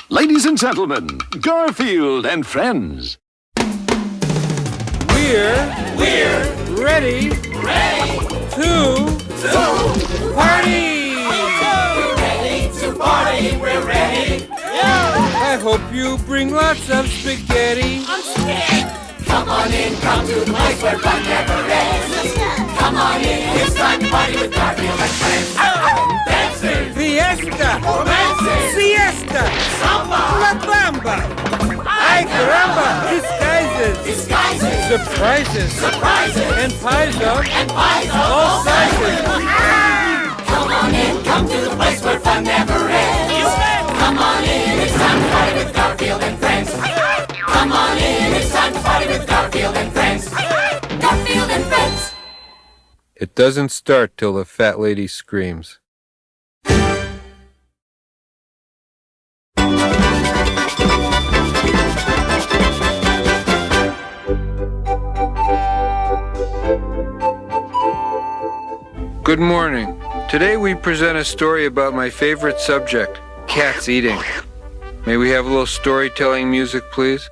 Ladies and gentlemen, Garfield and friends. We're ready to party! We're ready to party, we're ready. I hope you bring lots of spaghetti. I'm scared. Come on in, come to the place where fun never ends. Come on in, it's time to party with Garfield and friends. Dancing, Fiesta! romancing, Siesta! samba, La Bamba! Ay caramba! Disguises! Surprises! And pies of all sizes! Come on in, come to the place where fun never ends. Come on in, it's time to party with Garfield and friends. Come on in, it's time to party with Garfield and friends. Garfield and friends. It doesn't start till the fat lady screams. Good morning. Today we present a story about my favorite subject, cats eating. May we have a little storytelling music, please?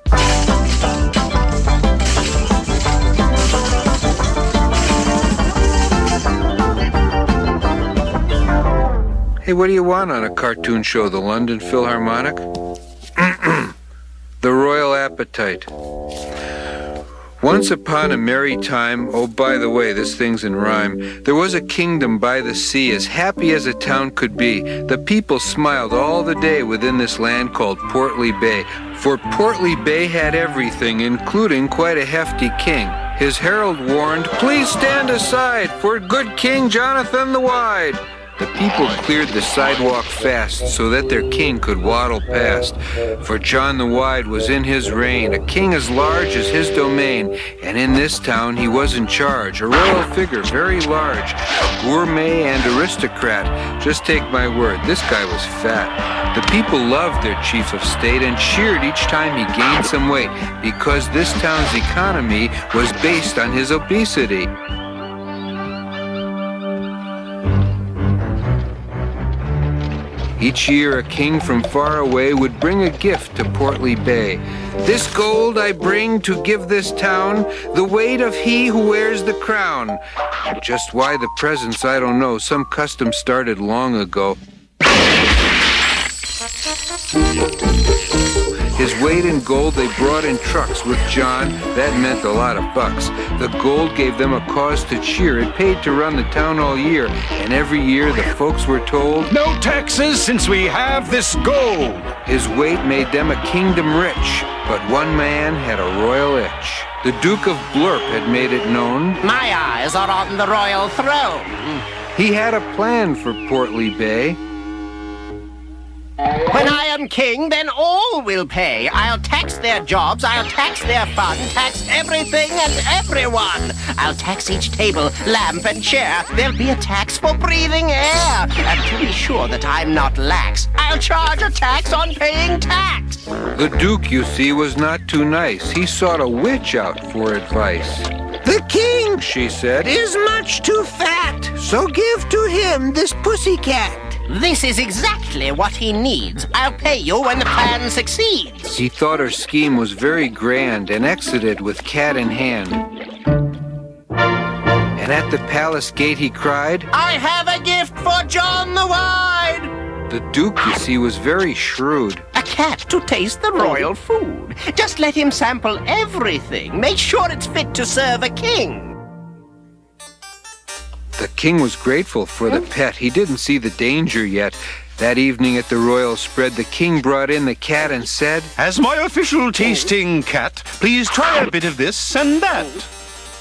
Hey, what do you want on a cartoon show, the London Philharmonic? The Royal Appetite. Once upon a merry time, oh, by the way, this thing's in rhyme, there was a kingdom by the sea as happy as a town could be. The people smiled all the day within this land called Portly Bay. For Portly Bay had everything, including quite a hefty king. His herald warned, "Please stand aside for good King Jonathan the Wide." The people cleared the sidewalk fast so that their king could waddle past. For John the Wide was in his reign, a king as large as his domain. And in this town he was in charge, a royal figure very large, a gourmet and aristocrat. Just take my word, this guy was fat. The people loved their chief of state and cheered each time he gained some weight, because this town's economy was based on his obesity. Each year a king from far away would bring a gift to Portly Bay. "This gold I bring to give this town the weight of he who wears the crown." Just why the presents, I don't know. Some custom started long ago. His weight in gold they brought in trucks. With John, that meant a lot of bucks. The gold gave them a cause to cheer. It paid to run the town all year. And every year the folks were told, No taxes since we have this gold. his weight made them a kingdom rich. But one man had a royal itch. The Duke of Blurp had made it known. My eyes are on the royal throne. He had a plan for Portly Bay. When I am king, then all will pay. I'll tax their jobs, I'll tax their fun, tax everything and everyone. I'll tax each table, lamp and chair. There'll be a tax for breathing air. And to be sure that I'm not lax, I'll charge a tax on paying tax. The Duke, you see, was not too nice. He sought a witch out for advice. "The king," she said, "is much too fat, so give to him this pussycat." This is exactly what he needs. I'll pay you when the plan succeeds. He thought her scheme was very grand and exited with cat in hand. And at the palace gate he cried, I have a gift for John the Wide. The Duke, you see, was very shrewd. A cat to taste the royal food. Just let him sample everything. Make sure it's fit to serve a king. The king was grateful for the pet. He didn't see the danger yet. That evening at the royal spread, the king brought in the cat and said, As my official tasting cat, please try a bit of this and that.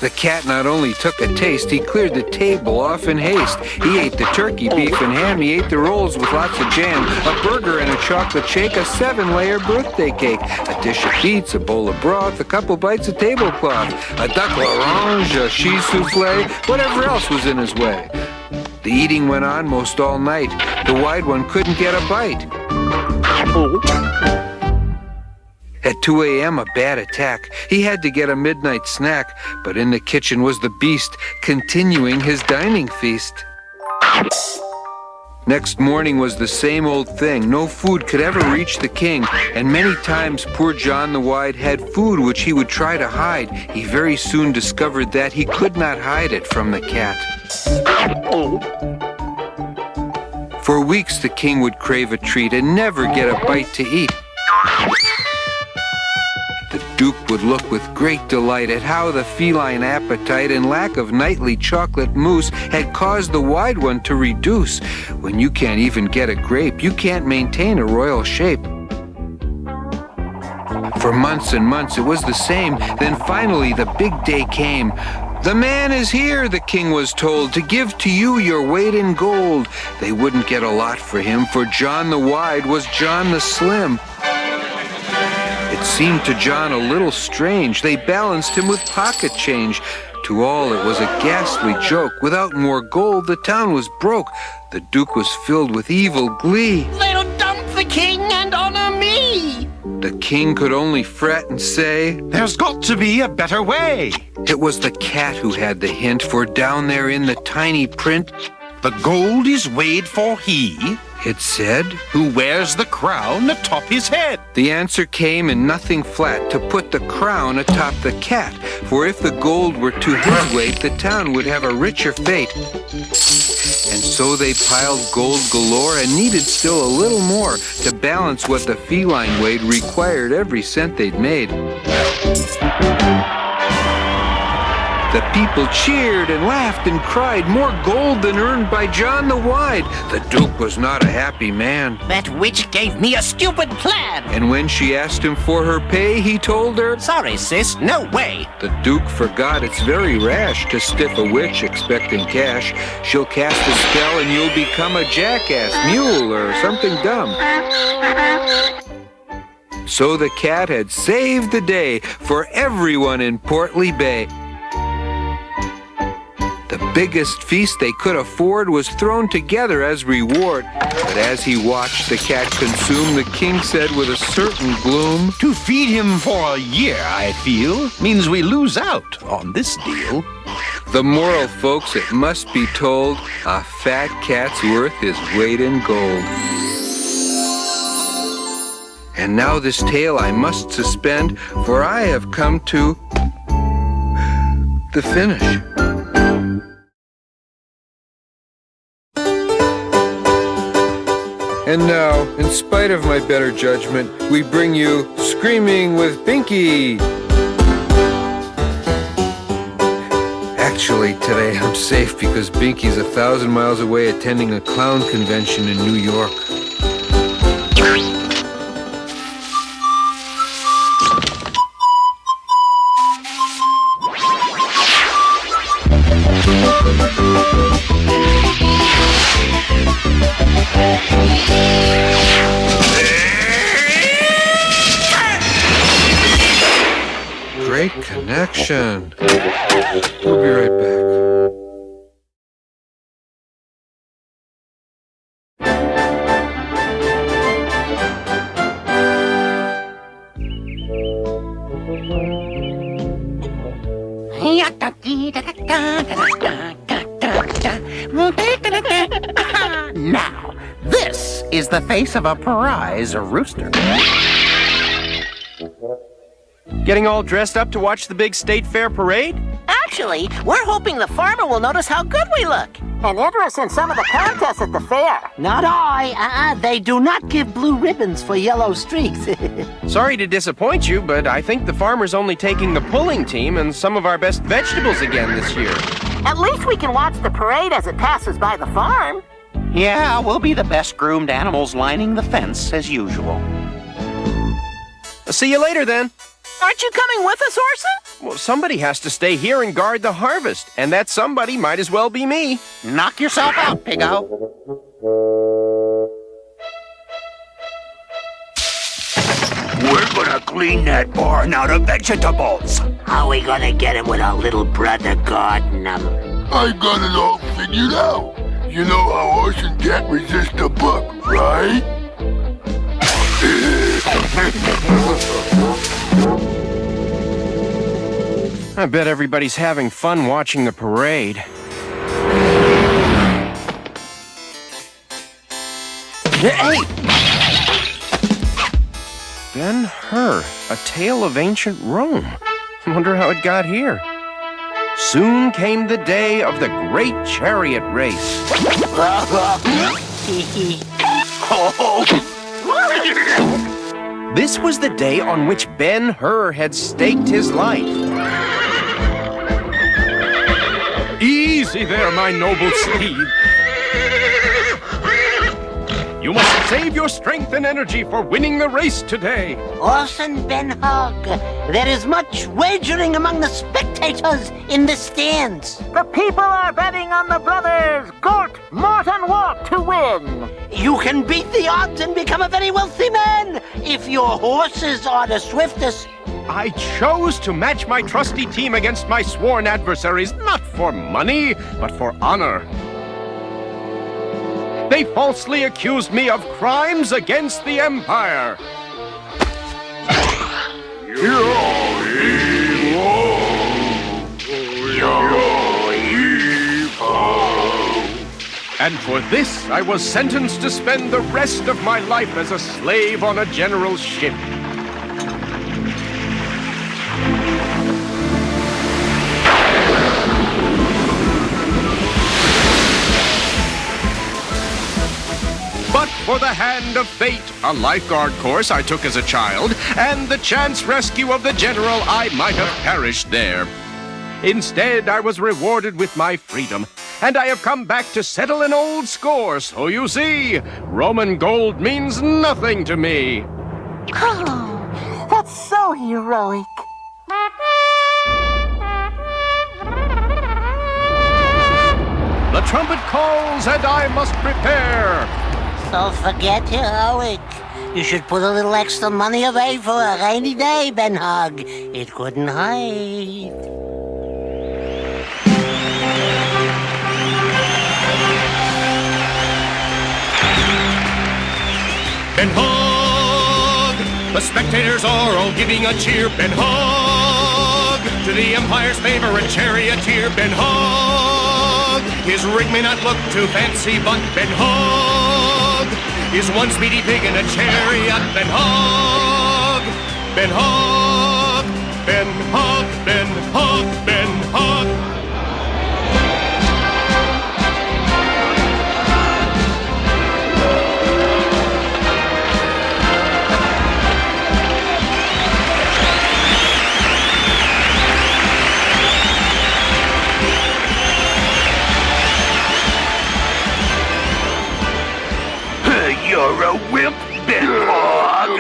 The cat not only took a taste, he cleared the table off in haste. He ate the turkey, beef, and ham. He ate the rolls with lots of jam, a burger and a chocolate shake, a 7-layer birthday cake, a dish of beets, a bowl of broth, a couple bites of tablecloth, a duck l'orange, a cheese souffle, whatever else was in his way. The eating went on most all night. The Wide One couldn't get a bite. At 2 a.m., a bad attack. He had to get a midnight snack, but in the kitchen was the beast, continuing his dining feast. Next morning was the same old thing. No food could ever reach the king, and many times poor John the Wide had food which he would try to hide. He very soon discovered that he could not hide it from the cat. For weeks the king would crave a treat and never get a bite to eat. The Duke would look with great delight at how the feline appetite and lack of nightly chocolate mousse had caused the Wide One to reduce. When you can't even get a grape, you can't maintain a royal shape. For months and months it was the same. Then finally the big day came. "The man is here," the king was told, "to give to you your weight in gold." They wouldn't get a lot for him, for John the Wide was John the Slim. It seemed to John a little strange. They balanced him with pocket change. To all it was a ghastly joke. Without more gold, the town was broke. The Duke was filled with evil glee. They'll dump the king and honor me. The king could only fret and say, There's got to be a better way. It was the cat who had the hint, for down there in the tiny print, The gold is weighed for he it said, who wears the crown atop his head. the answer came in nothing flat, to put the crown atop the cat. For if the gold were to his weight, the town would have a richer fate. And so they piled gold galore and needed still a little more to balance what the feline weighed required every cent they'd made. The people cheered and laughed and cried, more gold than earned by John the Wide. The Duke was not a happy man. That witch gave me a stupid plan. And when she asked him for her pay, he told her, Sorry, sis, no way. The Duke forgot it's very rash to stiff a witch expecting cash. She'll cast a spell and you'll become a jackass, mule, or something dumb. So the cat had saved the day for everyone in Portly Bay. The biggest feast they could afford was thrown together as reward. But as he watched the cat consume, the king said with a certain gloom, To feed him for a year, I feel, means we lose out on this deal. The moral, folks, it must be told, a fat cat's worth his weight in gold. And now this tale I must suspend, for I have come to the finish. And now, in spite of my better judgment, we bring you Screaming with Binky. Actually, today I'm safe because Binky's 1,000 miles away attending a clown convention in New York. Great connection. We'll be right back. Now, this is the face of a prize rooster. Getting all dressed up to watch the big state fair parade? Actually, we're hoping the farmer will notice how good we look and enter us in some of the contests at the fair. Not I. They do not give blue ribbons for yellow streaks. Sorry to disappoint you, but I think the farmer's only taking the pulling team and some of our best vegetables again this year. At least we can watch the parade as it passes by the farm. Yeah, we'll be the best groomed animals lining the fence as usual. See you later, then. Aren't you coming with us, Orson? Well, somebody has to stay here and guard the harvest, and that somebody might as well be me. Knock yourself out, Piggo. We're gonna clean that barn out of vegetables. How are we gonna get him with our little brother guarding him? I got it all figured out. You know how Orson can't resist a book, right? I bet everybody's having fun watching the parade. Hey! Ben-Hur, A Tale of Ancient Rome. Wonder how it got here. Soon came the day of the great chariot race. This was the day on which Ben-Hur had staked his life. Easy there, my noble steed. You must save your strength and energy for winning the race today. Orson Ben-Hug, there is much wagering among the spectators in the stands. The people are betting on the brothers Gort, Mort, and Walt to win. You can beat the odds and become a very wealthy man if your horses are the swiftest. I chose to match my trusty team against my sworn adversaries, not for money, but for honor. They falsely accused me of crimes against the Empire. And for this, I was sentenced to spend the rest of my life as a slave on a general's ship. But for the hand of fate, a lifeguard course I took as a child, and the chance rescue of the general, I might have perished there. Instead, I was rewarded with my freedom, and I have come back to settle an old score, so you see, Roman gold means nothing to me. Oh, that's so heroic. The trumpet calls, and I must prepare. So forget heroic. You should put a little extra money away for a rainy day, Ben-Hug. It couldn't hurt. Ben-Hug! The spectators are all giving a cheer. Ben-Hug! To the Empire's favorite charioteer. Ben-Hug! His rig may not look too fancy, but Ben-Hug is one speedy pig in a chariot. Ben-Hug! Ben-Hug! Ben-Hug! Ben-Hug! Ben-Hug! You're a wimp, Ben-Hog.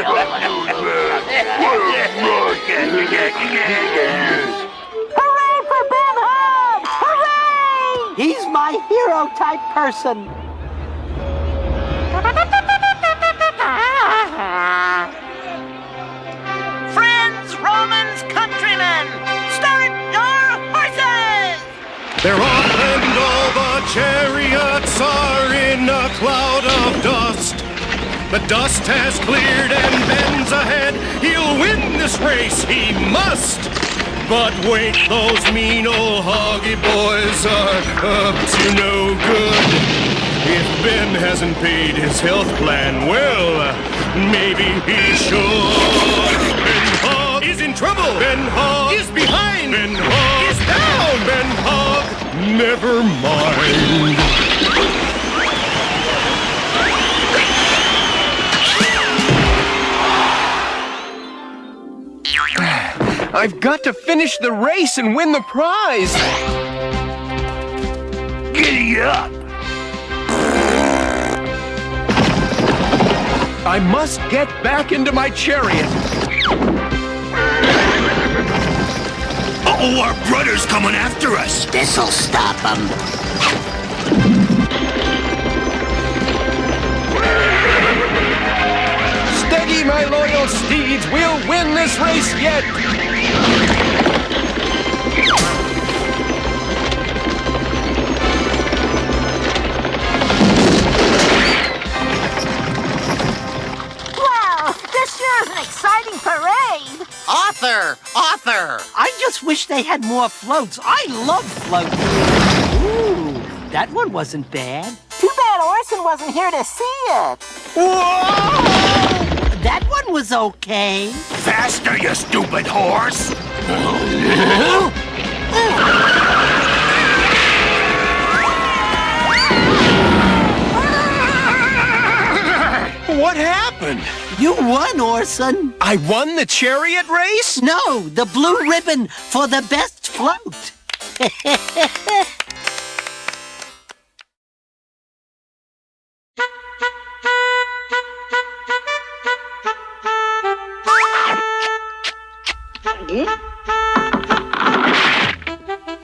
Hooray for Ben-Hug! Hooray! He's my hero-type person. Friends, Romans, countrymen, start your horses! They're off and all the chariots are in a cloud of dust. The dust has cleared and Ben's ahead. He'll win this race, he must. But wait, those mean old hoggy boys are up to no good. If Ben hasn't paid his health plan, well, maybe he should. Ben-Hog is in trouble. Ben-Hog is behind. Ben-Hog is down. Ben-Hog, never mind. I've got to finish the race and win the prize. Giddy up. I must get back into my chariot. Uh-oh, our brother's coming after us. This'll stop him. Steady, my loyal steeds. We'll win this race yet. Wow, this sure is an exciting parade. Arthur! Arthur! I just wish they had more floats. I love floats. Ooh, that one wasn't bad. Too bad glad Orson wasn't here to see it. Whoa! That one was okay. Faster, you stupid horse! What happened? You won, Orson. I won the chariot race? No, the blue ribbon for the best float.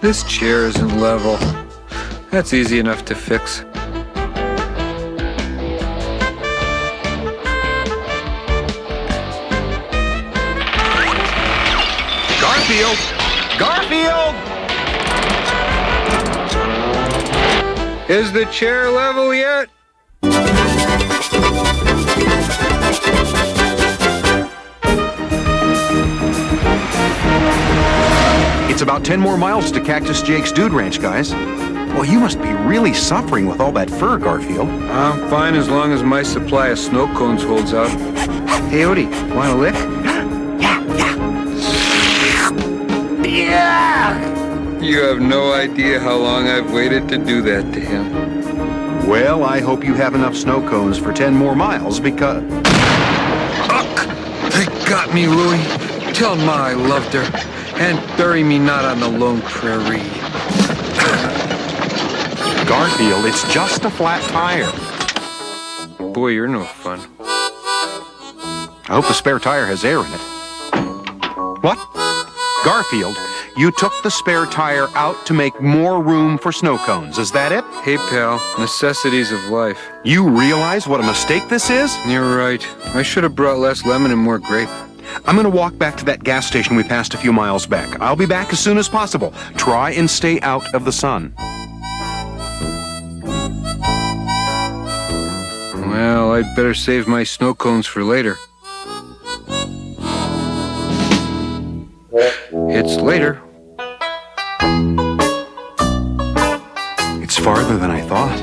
This chair isn't level. That's easy enough to fix. Garfield! Garfield! Is the chair level yet? It's about 10 more miles to Cactus Jake's Dude Ranch, guys. Well, you must be really suffering with all that fur, Garfield. I'm fine as long as my supply of snow cones holds out. Hey, Odie, want a lick? Yeah! You have no idea how long I've waited to do that to him. Well, I hope you have enough snow cones for 10 more miles because... Ugh! They got me, Louie. Tell Ma I loved her. And bury me not on the lone prairie. Garfield, it's just a flat tire. Boy, you're no fun. I hope the spare tire has air in it. What? Garfield, you took the spare tire out to make more room for snow cones. Is that it? Hey, pal. Necessities of life. You realize what a mistake this is? You're right. I should have brought less lemon and more grape. I'm going to walk back to that gas station we passed a few miles back. I'll be back as soon as possible. Try and stay out of the sun. Well, I'd better save my snow cones for later. It's later. It's farther than I thought.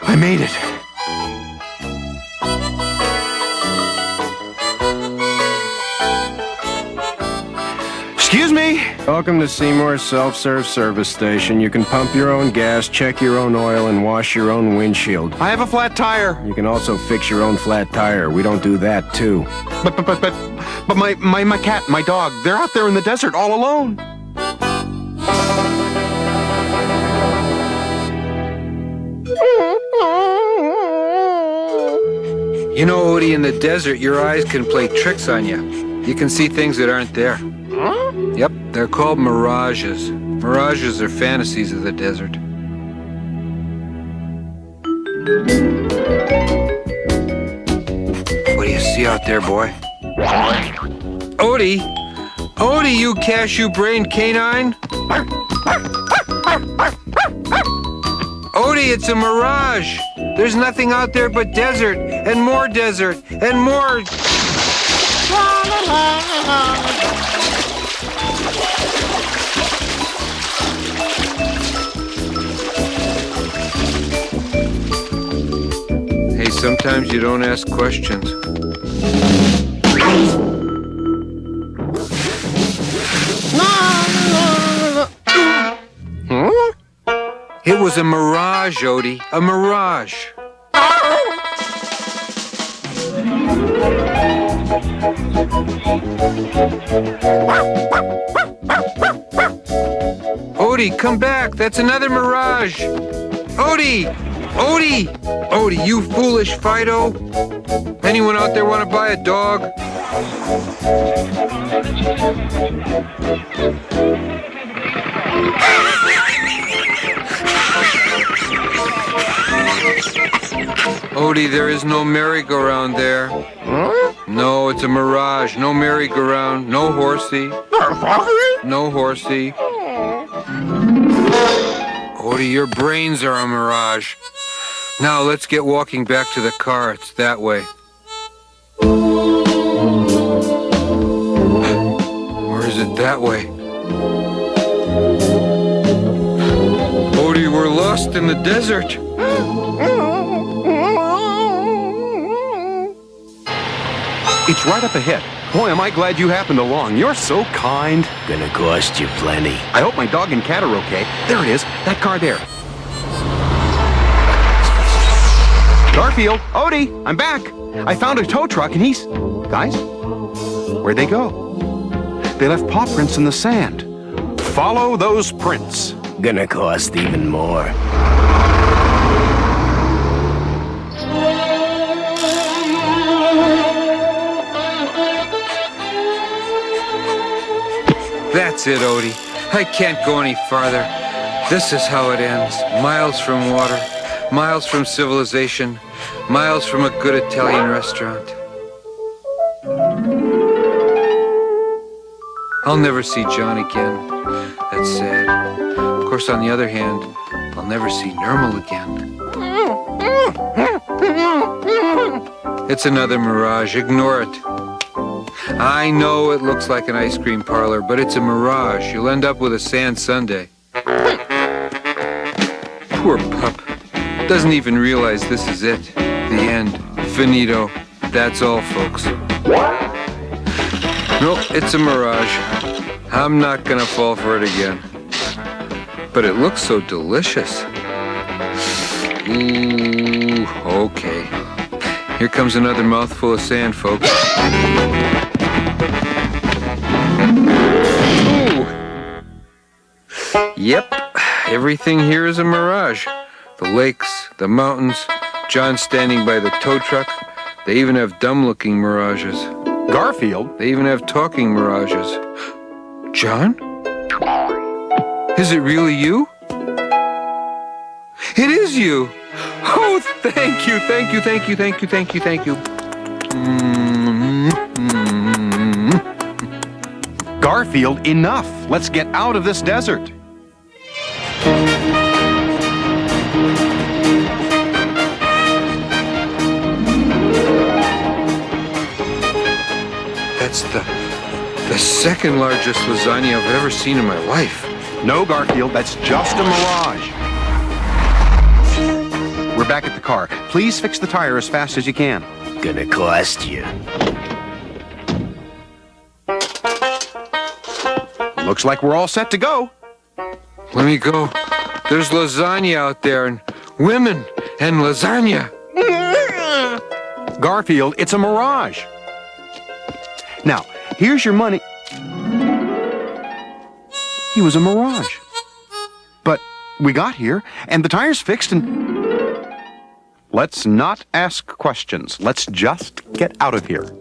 I made it. Excuse me. Welcome to Seymour's self-serve service station. You can pump your own gas, check your own oil, and wash your own windshield. I have a flat tire. You can also fix your own flat tire. We don't do that, too. But my cat, my dog, they're out there in the desert all alone. You know, Odie, in the desert, your eyes can play tricks on you. You can see things that aren't there. Huh? Yep, they're called mirages. Mirages are fantasies of the desert. What do you see out there, boy? Odie! Odie, you cashew-brained canine! Odie, it's a mirage! There's nothing out there but desert, and more desert, and more... Hey, sometimes you don't ask questions. Huh? It was a mirage, Odie. A mirage. Odie, come back. That's another mirage. Odie! Odie! Odie, you foolish Fido. Anyone out there want to buy a dog? Odie, there is no merry-go-round there. Huh? No, it's a mirage. No merry-go-round. No horsey. No horsey. Odie, your brains are a mirage. Now let's get walking back to the car. It's that way. Where is it it that way. Odie, we're lost in the desert. It's right up ahead. Boy, am I glad you happened along. You're so kind. Gonna cost you plenty. I hope my dog and cat are okay. There it is. That car there. Garfield, Odie, I'm back. I found a tow truck and he's... Guys, where'd they go? They left paw prints in the sand. Follow those prints. Gonna cost even more. That's it, Odie. I can't go any farther. This is how it ends. Miles from water, miles from civilization, miles from a good Italian restaurant. I'll never see John again. That's sad. Of course, on the other hand, I'll never see Nermal again. It's another mirage. Ignore it. I know it looks like an ice cream parlor, but it's a mirage. You'll end up with a sand sundae. Poor pup. Doesn't even realize this is it. The end. Finito. That's all, folks. No, it's a mirage. I'm not gonna fall for it again. But it looks so delicious. Ooh, okay. Here comes another mouthful of sand, folks. Ooh. Yep, everything here is a mirage. The lakes, the mountains, John standing by the tow truck. They even have dumb-looking mirages. Garfield? They even have talking mirages. John? Is it really you? It is you! Oh, thank you, thank you, thank you, thank you, thank you, thank you. Garfield, enough. Let's get out of this desert. That's the second largest lasagna I've ever seen in my life. No, Garfield, that's just a mirage. We're back at the car. Please fix the tire as fast as you can. Gonna cost you. Looks like we're all set to go. Let me go. There's lasagna out there, and women, and lasagna. Garfield, it's a mirage. Now, here's your money. He was a mirage. But we got here, and the tire's fixed, and... Let's not ask questions. Let's just get out of here.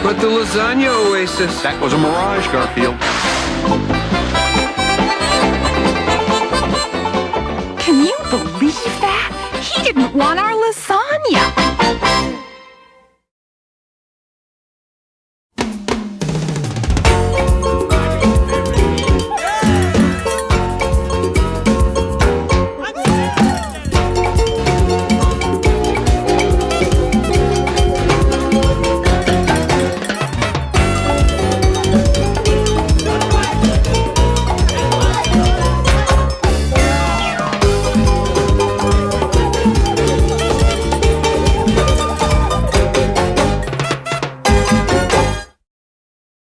But the lasagna oasis... That was a mirage, Garfield. Can you believe that? He didn't want our lasagna.